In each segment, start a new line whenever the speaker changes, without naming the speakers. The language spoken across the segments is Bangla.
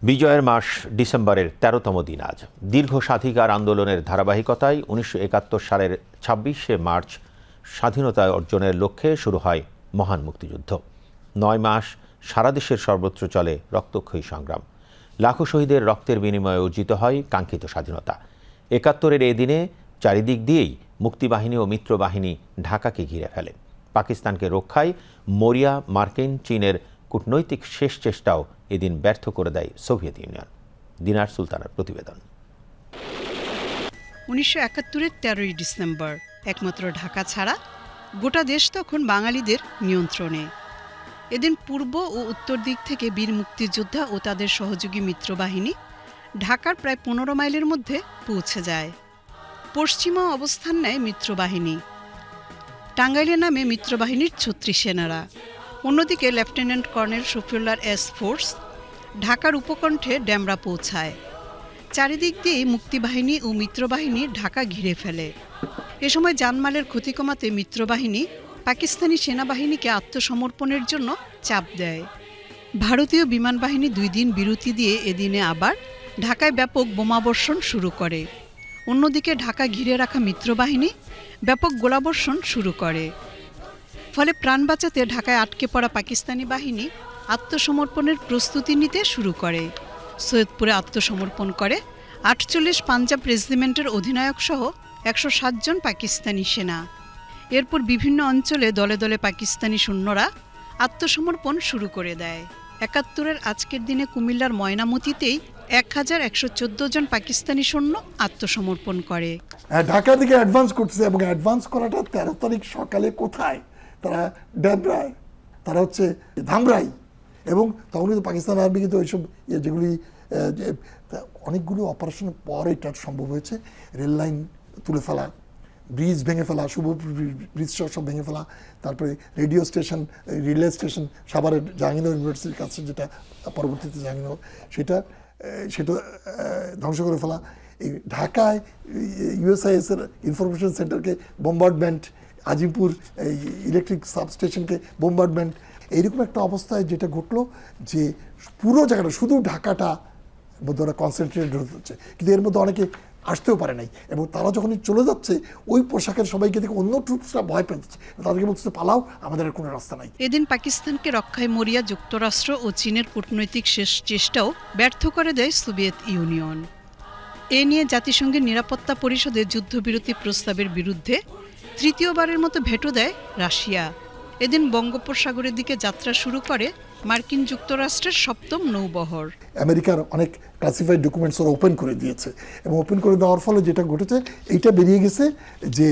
বিজয়ের মাস ডিসেম্বরের ১৩তম দিন আজ। দীর্ঘ স্বাধিকার আন্দোলনের ধারাবাহিকতায় ১৯৭১ সালের ২৬শে মার্চ স্বাধীনতা অর্জনের লক্ষ্যে শুরু হয় মহান মুক্তিযুদ্ধ। ৯ মাস সারা দেশের সর্বত্র চলে রক্তক্ষয়ী সংগ্রাম। লাখো শহীদের রক্তের বিনিময়ে অর্জিত হয় কাঙ্ক্ষিত স্বাধীনতা। ৭১-এর এই দিনে চারিদিক দিয়েই মুক্তিবাহিনী ও মিত্রবাহিনী ঢাকাকে ঘিরে ফেলে। পাকিস্তানকে রক্ষায় মরিয়া মার্কিন চীনের কূটনৈতিক শেষ চেষ্টাও এদিন ব্যর্থ করে দেয় সোভিয়েত ইউনিয়ন। দিনার সুলতানার প্রতিবেদন।
১৯৭১-এর ১৩ই ডিসেম্বর একমাত্র ঢাকা ছাড়া গোটা দেশ তখন বাঙালিদের নিয়ন্ত্রণে। এদিন পূর্ব ও উত্তর দিক থেকে বীর মুক্তিযোদ্ধা ও তাদের সহযোগী মিত্রবাহিনী ঢাকার প্রায় ১৫ মাইলের মধ্যে পৌঁছে যায়। পশ্চিমা অবস্থান নেয় মিত্রবাহিনী। টাঙ্গাইলে নামে মিত্রবাহিনীর ৩৬ সেনারা। অন্যদিকে লেফটেন্যান্ট কর্নেল শফিউল্লাহর এস ফোর্স ঢাকার উপকণ্ঠে ডেমরা পৌঁছায়। চারিদিক দিয়ে মুক্তিবাহিনী ও মিত্রবাহিনী ঢাকা ঘিরে ফেলে। এ সময় জানমালের ক্ষতি কমাতে মিত্রবাহিনী পাকিস্তানি সেনাবাহিনীকে আত্মসমর্পণের জন্য চাপ দেয়। ভারতীয় বিমান বাহিনী ২ দিন বিরতি দিয়ে এদিনে আবার ঢাকায় ব্যাপক বোমাবর্ষণ শুরু করে। অন্যদিকে ঢাকা ঘিরে রাখা মিত্রবাহিনী ব্যাপক গোলাবর্ষণ শুরু করে। ফলে প্রাণ বাঁচাতে ঢাকায় আটকে পড়া পাকিস্তানি বাহিনী আত্মসমর্পণের প্রস্তুতি নিতে শুরু করে। সৈয়দপুরে আত্মসমর্পণ করে ৪৮ পাঞ্জাব রেজিমেন্টের অধিনায়ক সহ ১৬০ জন পাকিস্তানি সেনা। এরপর বিভিন্ন অঞ্চলে দলে দলে পাকিস্তানি সৈন্যরা আত্মসমর্পণ শুরু করে দেয়। ৭১-এর আজকের দিনে কুমিল্লার ময়নামতিতেই ১,১১৪ জন পাকিস্তানি সৈন্য আত্মসমর্পণ করে।
ঢাকার দিকে অ্যাডভান্স করতেছে এবং অ্যাডভান্স করাটা ১৩ তারিখ সকালে কোথায়? তারা ডেবরায়, তারা হচ্ছে ধামরাই, এবং তখনই তো পাকিস্তান আর্মি কিন্তু ওইসব যেগুলি অনেকগুলো অপারেশনের পর এটা সম্ভব হয়েছে। রেল লাইন তুলে ফেলা, ব্রিজ ভেঙে ফেলা, শুভ ব্রিজ সব ভেঙে ফেলা, তারপরে রেডিও স্টেশন, রিলে স্টেশন সাভারের জাহাঙ্গীরনগর ইউনিভার্সিটির কাছে যেটা পরবর্তীতে জাহাঙ্গীরনগর, সেটা ধ্বংস করে ফেলা। এই ঢাকায় ইউএসআইএসের ইনফরমেশন সেন্টারকে বোম্বার্ডমেন্ট, আজিমপুর এই ইলেকট্রিক সাবস্টেশনকে বোম্বার্ডমেন্ট। এইরকম একটা অবস্থায় যেটা ঘটলো যে পুরো জায়গাটা, শুধু ঢাকাটা মধ্যে ওরা কনসেন্ট্রেটেড হচ্ছে, কিন্তু এর মধ্যে অনেকে আসতেও পারে নাই, এবং তারা যখনই চলে যাচ্ছে ওই পোশাকের সবাইকে দেখে অন্য ট্রুপসরা ভয় পেতেছে, তাদেরকে বলছে পালাও, আমাদের আর কোনো রাস্তা নাই।
এদিন পাকিস্তানকে রক্ষায় মরিয়া যুক্তরাষ্ট্র ও চীনের কূটনৈতিক শেষ চেষ্টাও ব্যর্থ করে দেয় সোভিয়েত ইউনিয়ন। এ নিয়ে জাতিসংঘের নিরাপত্তা পরিষদে যুদ্ধবিরতি প্রস্তাবের বিরুদ্ধে তৃতীয়বারের মতো ভেটো দেয় রাশিয়া। এদিন বঙ্গোপসাগরের দিকে যাত্রা শুরু করে মার্কিন যুক্তরাষ্ট্রের ৭ম নৌবহর।
আমেরিকার অনেক ক্লাসিফাইড ডকুমেন্টস ওরা ওপেন করে দিয়েছে, এবং ওপেন করে দেওয়ার ফলে যেটা ঘটেছে এইটা বেরিয়ে গেছে যে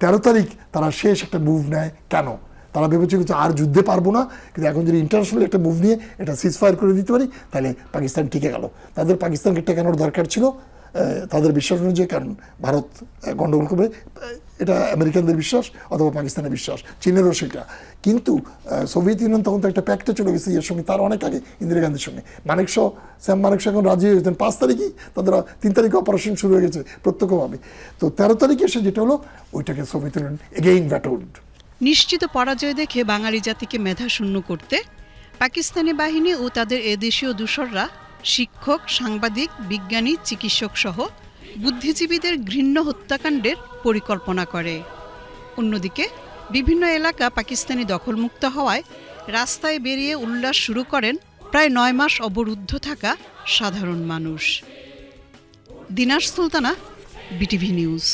১৩ তারিখ তারা শেষ একটা মুভ নেয়। কেন? তারা ভেবেছে আর যুদ্ধে পারবো না, কিন্তু এখন যদি ইন্টারন্যাশনাল একটা মুভ নিয়ে এটা সিজফায়ার করে দিতে পারি তাহলে পাকিস্তান টিকে গেল। তাদের পাকিস্তানকে টেকানোর দরকার ছিল তাদের বিশ্বাস অনুযায়ী, কারণ ভারত গণ্ডগোল করবে, এটা আমেরিকানদের বিশ্বাস অথবা পাকিস্তানের বিশ্বাস, চীনেরও সেটা। কিন্তু সোভিয়েত ইউনিয়ন তখন তো একটা প্যাক্টে চলে গেছে এর সঙ্গে, তার অনেক আগে ইন্দিরা গান্ধীর সঙ্গে। স্যাম মানেকশ এখন রাজি হয়ে গেছেন ৫ তারিখই, তাদের ৩ তারিখে অপারেশন শুরু হয়ে গেছে প্রত্যক্ষভাবে। তো ১৩ তারিখে এসে যেটা হলো ওইটাকে সোভিয়েত ইউনিয়ন এগেইন ব্যাটলড।
নিশ্চিত পরাজয় দেখে বাঙালি জাতিকে মেধাশূন্য করতে পাকিস্তানি বাহিনী ও তাদের এদেশীয় দূষররা শিক্ষক, সাংবাদিক, বিজ্ঞানী, চিকিৎসক সহ বুদ্ধিজীবীদের ঘৃণ্য হত্যাকাণ্ডের পরিকল্পনা করে। অন্যদিকে বিভিন্ন এলাকা পাকিস্তানি দখলমুক্ত হওয়ায় রাস্তায় বেরিয়ে উল্লাস শুরু করেন প্রায় ৯ মাস অবরুদ্ধ থাকা সাধারণ মানুষ। দিনার সুলতানা, বিটিভি নিউজ।